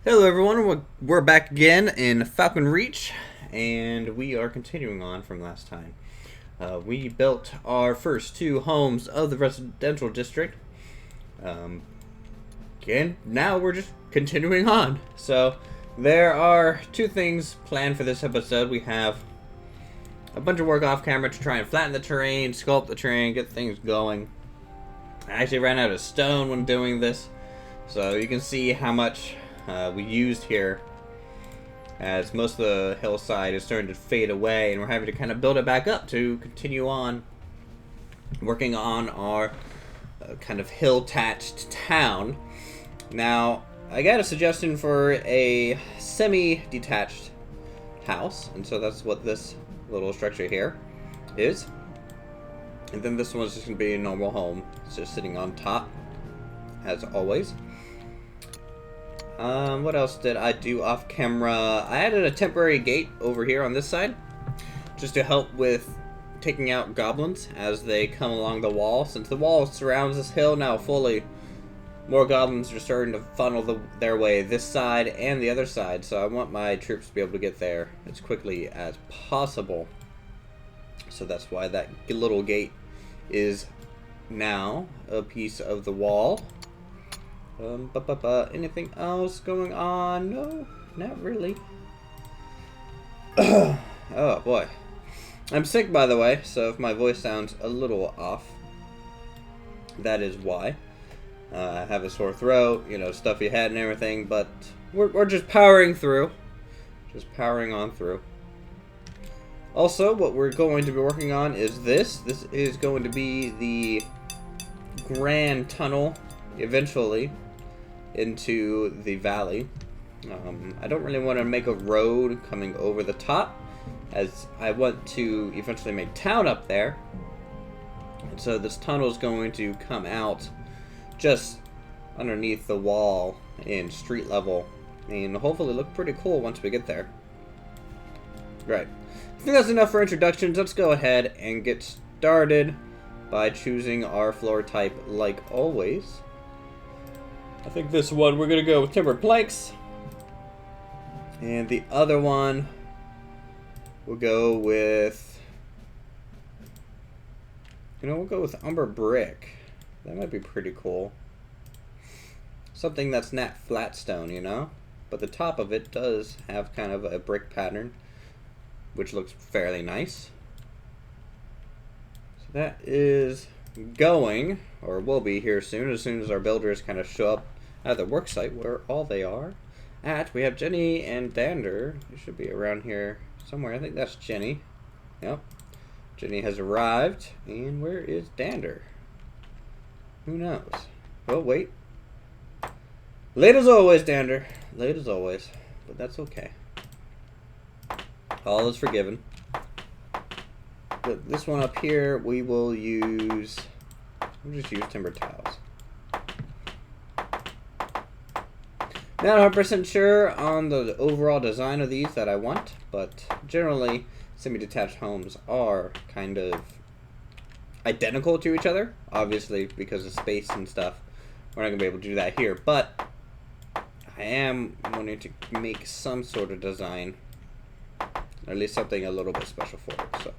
Hello everyone, we're back again in Falcon Reach, and we are continuing on from last time. We built our first two homes of the residential district. Again, now we're just continuing on. So, there are two things planned for this episode. We have a bunch of work off camera to try and flatten the terrain, sculpt the terrain, get things going. I actually ran out of stone when doing this, so you can see how much we used here, as most of the hillside is starting to fade away, and we're having to kind of build it back up to continue on working on our kind of hill-attached town. Now, I got a suggestion for a semi-detached house, and so that's what this little structure here is. And then this one's just going to be a normal home. It's just sitting on top, as always. What else did I do off camera? I added a temporary gate over here on this side, just to help with taking out goblins as they come along the wall. Since the wall surrounds this hill now fully, more goblins are starting to funnel their way this side and the other side, so I want my troops to be able to get there as quickly as possible. So that's why that little gate is now a piece of the wall. Anything else going on? No, not really. Oh boy. I'm sick, by the way, so if my voice sounds a little off, that is why. I have a sore throat, you know, stuffy head and everything, but we're just powering through. Just powering on through. Also, what we're going to be working on is this. This is going to be the grand tunnel, eventually, into the valley. I don't really want to make a road coming over the top, as I want to eventually make town up there. And so this tunnel is going to come out just underneath the wall in street level, and hopefully look pretty cool once we get there. Right. I think that's enough for introductions. Let's go ahead and get started by choosing our floor type like always. I think this one we're going to go with timbered planks. And the other one we'll go with, we'll go with umber brick. That might be pretty cool. Something that's not flat stone, but the top of it does have kind of a brick pattern, which looks fairly nice. So that is going, or will be here soon, as our builders kind of show up at the work site where all they are at. We have Jenny and Dander. They should be around here somewhere. I think that's Jenny. Yep. Jenny has arrived. And where is Dander? Who knows? Oh, wait. Late as always, Dander. Late as always. But that's okay. All is forgiven. But this one up here, we will use... we'll just use timber tiles. Not 100% sure on the overall design of these that I want, but generally semi-detached homes are kind of identical to each other. Obviously, because of space and stuff, we're not going to be able to do that here, but I am wanting to make some sort of design, or at least something a little bit special for it. So,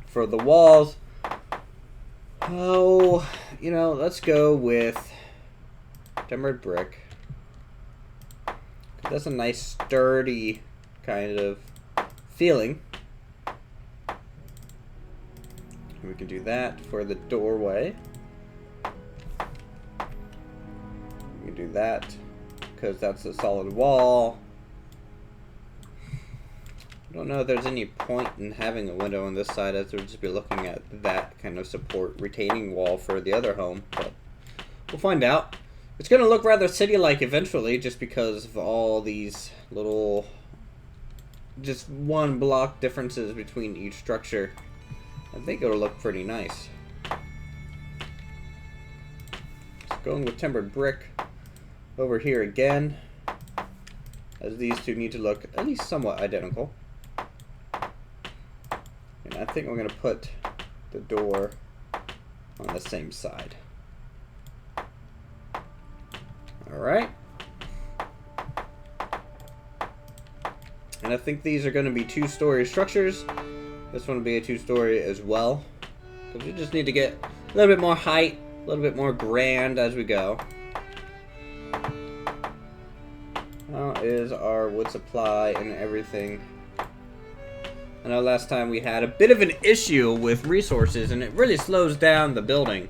for the walls, let's go with timbered brick. That's a nice sturdy kind of feeling. We can do that for the doorway. We can do that because that's a solid wall. I don't know if there's any point in having a window on this side, as we'll just be looking at that kind of support retaining wall for the other home, but we'll find out. It's going to look rather city-like eventually, just because of all these little, just one block differences between each structure. I think it'll look pretty nice. So going with timbered brick over here again, as these two need to look at least somewhat identical. And I think we're going to put the door on the same side. Alright. And I think these are going to be 2-story structures. This one will be a 2-story as well. Because we just need to get a little bit more height, a little bit more grand as we go. How is our wood supply and everything? I know last time we had a bit of an issue with resources, and it really slows down the building.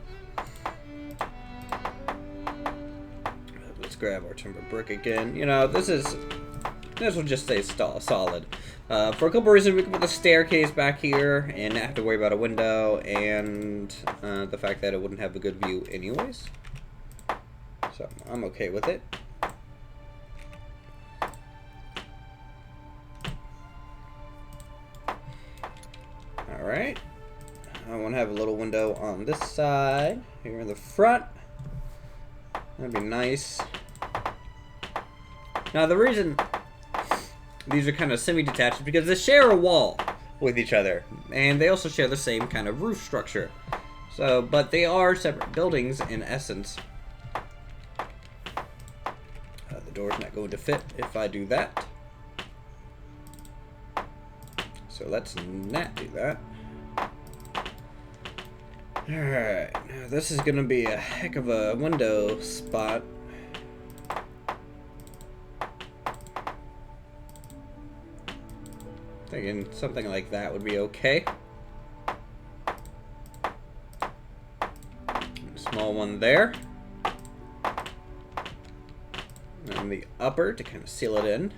Let's grab our timber brick again. You know, this will just stay solid. For a couple reasons, we can put the staircase back here and not have to worry about a window, and the fact that it wouldn't have a good view anyways. So I'm okay with it. Alright. I want to have a little window on this side, here in the front. That'd be nice. Now the reason these are kind of semi-detached is because they share a wall with each other. And they also share the same kind of roof structure. So, but they are separate buildings in essence. The door's not going to fit if I do that. So let's not do that. Alright, now this is going to be a heck of a window spot. Thinking something like that would be okay. A small one there. And the upper to kind of seal it in.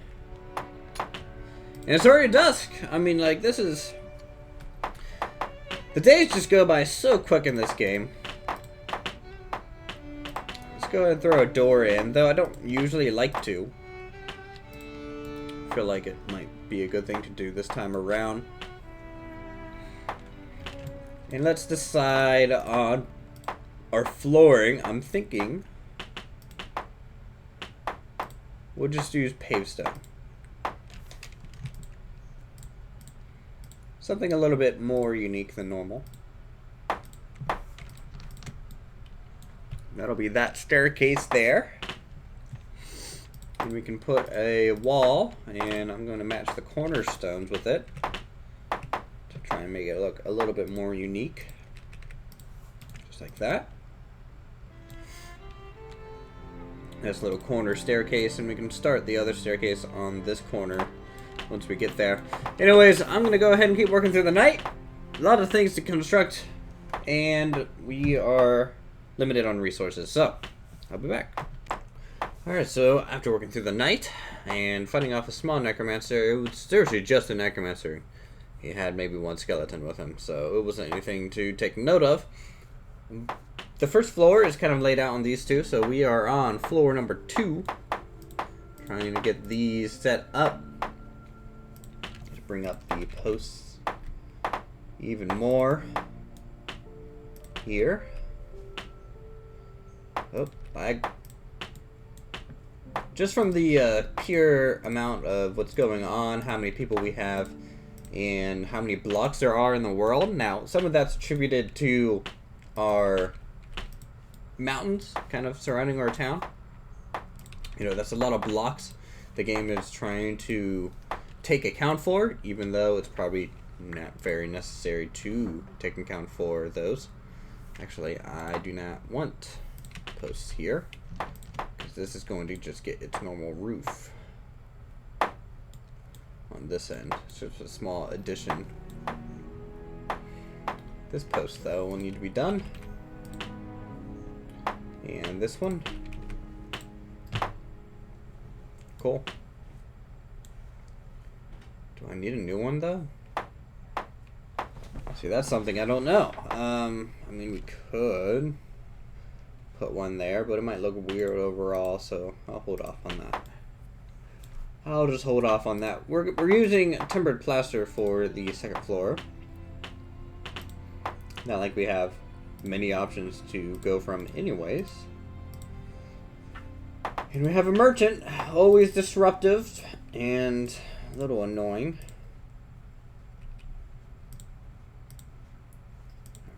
And it's already dusk. I mean, like, this is... The days just go by so quick in this game. Let's go ahead and throw a door in, though I don't usually like to. I feel like it might be a good thing to do this time around. And let's decide on our flooring. I'm thinking we'll just use paved stone. Something a little bit more unique than normal. That'll be that staircase there. And we can put a wall, and I'm going to match the cornerstones with it to try and make it look a little bit more unique. Just like that. This little corner staircase, and we can start the other staircase on this corner once we get there. Anyways, I'm going to go ahead and keep working through the night. A lot of things to construct, and we are limited on resources, so I'll be back. Alright, so after working through the night and fighting off a small necromancer, it was seriously just a necromancer. He had maybe one skeleton with him, so it wasn't anything to take note of. The first floor is kind of laid out on these two, so we are on floor number 2. Trying to get these set up. Just bring up the posts even more here. Oh, just from the pure amount of what's going on, how many people we have, and how many blocks there are in the world. Now, some of that's attributed to our mountains kind of surrounding our town. You know, that's a lot of blocks the game is trying to take account for, even though it's probably not very necessary to take account for those. Actually, I do not want posts here, because this is going to just get its normal roof on this end. It's just a small addition. This post, though, will need to be done. And this one. Cool. Do I need a new one, though? See, that's something I don't know. I mean, we could put one there, but it might look weird overall, so I'll hold off on that. I'll just hold off on that. We're using timbered plaster for the second floor. Not like we have many options to go from anyways. And we have a merchant, always disruptive and a little annoying.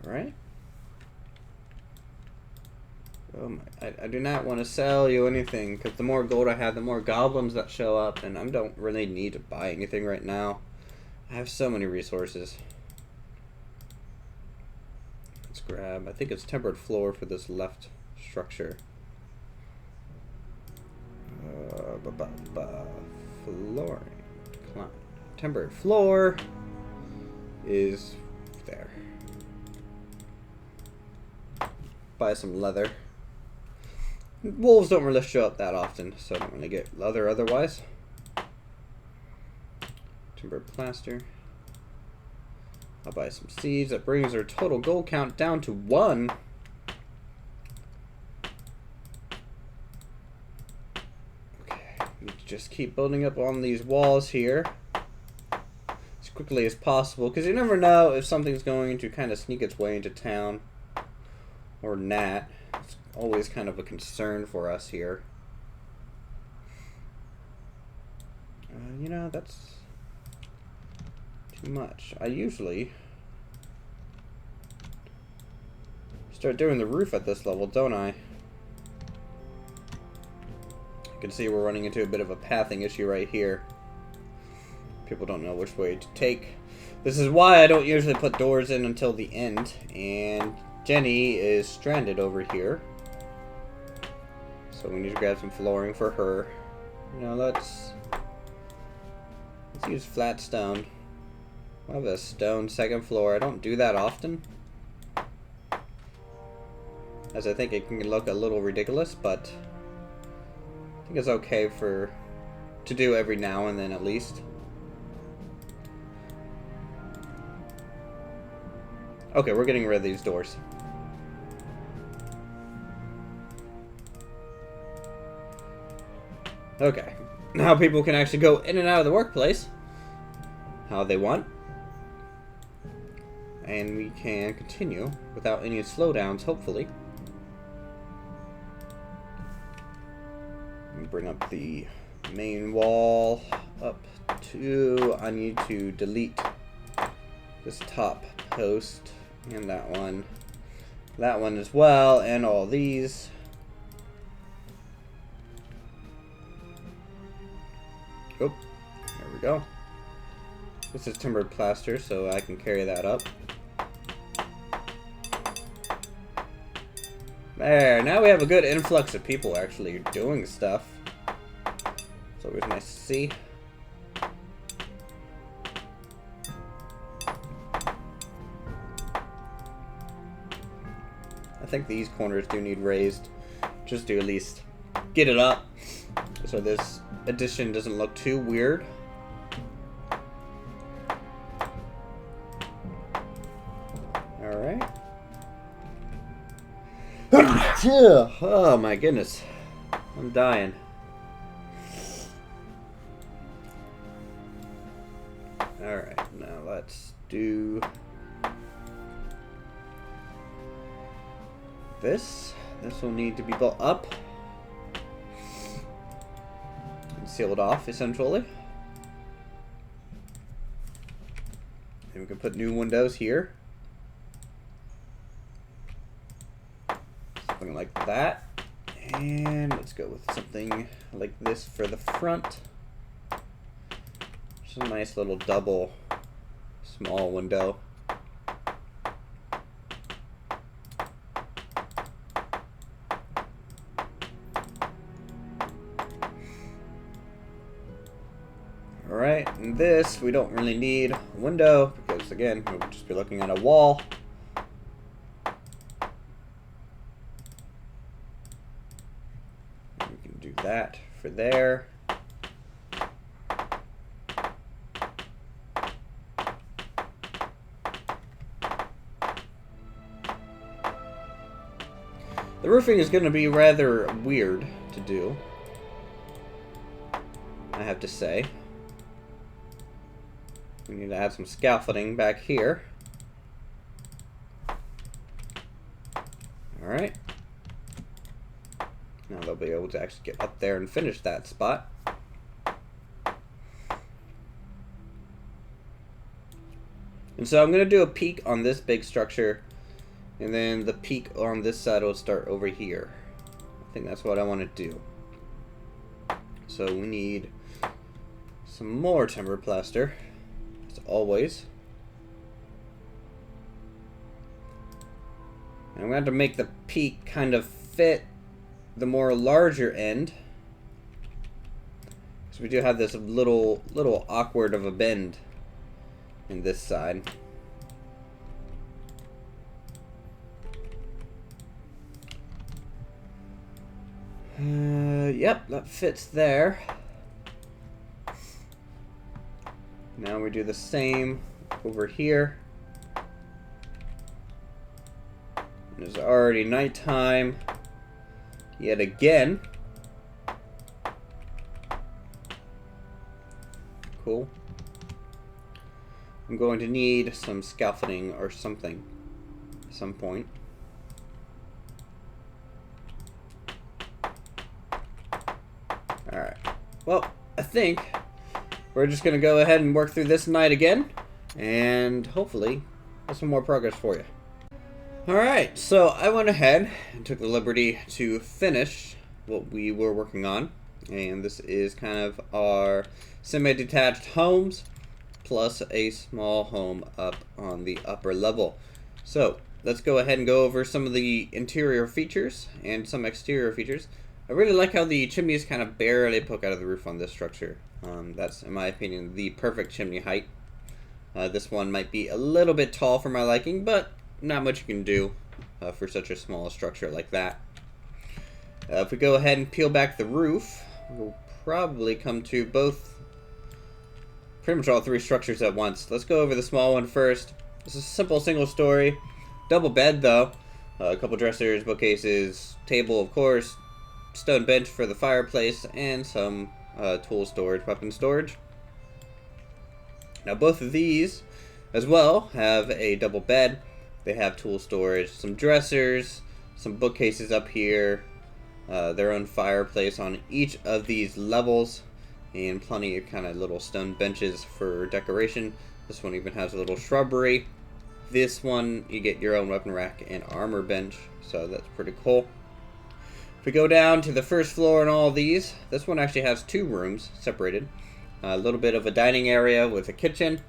Alright. I do not want to sell you anything, because the more gold I have, the more goblins that show up, and I don't really need to buy anything right now. I have so many resources. Let's grab, I think it's tempered floor for this left structure. Flooring. Decline. Tempered floor is there. Buy some leather. Wolves don't really show up that often, so I don't really get leather otherwise. Timber plaster. I'll buy some seeds. That brings our total gold count down to 1. Okay, just keep building up on these walls here as quickly as possible, because you never know if something's going to kind of sneak its way into town or not. It's always kind of a concern for us here. You know, that's too much. I usually start doing the roof at this level, don't I? You can see we're running into a bit of a pathing issue right here. People don't know which way to take. This is why I don't usually put doors in until the end. And Jenny is stranded over here, so we need to grab some flooring for her. You know, let's use flat stone. I have a stone second floor. I don't do that often, as I think it can look a little ridiculous, but I think it's okay to do every now and then at least. Okay, we're getting rid of these doors. Okay, now people can actually go in and out of the workplace how they want. And we can continue without any slowdowns, hopefully. Bring up the main wall up to... I need to delete this top post and that one as well, and all these. Oh, there we go. This is timbered plaster, so I can carry that up. There, now we have a good influx of people actually doing stuff. It's always nice to see. I think these corners do need raised, just to at least get it up, so this addition doesn't look too weird. Alright. Oh my goodness. I'm dying. Alright, now let's do this. This will need to be built up and sealed off, essentially. And we can put new windows here. Something like that. And let's go with something like this for the front. Just a nice little double small window. Alright, and this we don't really need a window because again we'll just be looking at a wall. We can do that for there. The roofing is going to be rather weird to do, I have to say. We need to add some scaffolding back here. Alright. Now they'll be able to actually get up there and finish that spot. And so I'm going to do a peak on this big structure, and then the peak on this side will start over here. I think that's what I want to do. So we need some more timber plaster, as always. And I'm going to have to make the peak kind of fit the more larger end. So we do have this little awkward of a bend in this side. Yep, that fits there. Now we do the same over here. It's already nighttime yet again. Cool. I'm going to need some scaffolding or something at some point. Alright. Well, I think we're just going to go ahead and work through this night again, and hopefully have some more progress for you. Alright, so I went ahead and took the liberty to finish what we were working on, and this is kind of our semi-detached homes, plus a small home up on the upper level. So, let's go ahead and go over some of the interior features and some exterior features. I really like how the chimneys kind of barely poke out of the roof on this structure. That's, in my opinion, the perfect chimney height. This one might be a little bit tall for my liking, but not much you can do for such a small structure like that. If we go ahead and peel back the roof, we'll probably come to pretty much all three structures at once. Let's go over the small one first. This is a simple single story. Double bed though. A couple dressers, bookcases, table of course, stone bench for the fireplace, and some tool storage, weapon storage. Now both of these as well have a double bed. They have tool storage, some dressers, some bookcases up here, their own fireplace on each of these levels, and plenty of kind of little stone benches for decoration. This one even has a little shrubbery. This one, you get your own weapon rack and armor bench, so that's pretty cool. If we go down to the first floor in all these, this one actually has two rooms separated. A little bit of a dining area with a kitchen,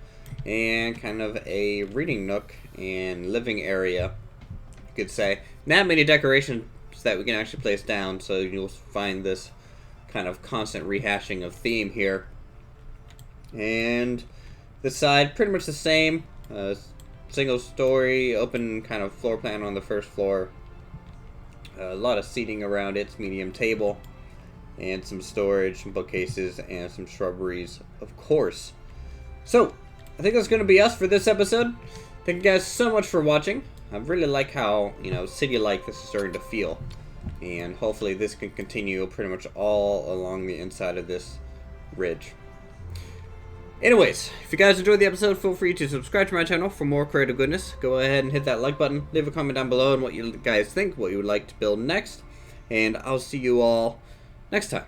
and kind of a reading nook and living area, you could say. Not many decorations that we can actually place down, so you'll find this kind of constant rehashing of theme here. And this side, pretty much the same. Single story, open kind of floor plan on the first floor. A lot of seating around it, medium table, and some storage, some bookcases, and some shrubberies, of course. So, I think that's going to be us for this episode. Thank you guys so much for watching. I really like how, city-like this is starting to feel. And hopefully this can continue pretty much all along the inside of this ridge. Anyways, if you guys enjoyed the episode, feel free to subscribe to my channel for more creative goodness. Go ahead and hit that like button. Leave a comment down below on what you guys think, what you would like to build next. And I'll see you all next time.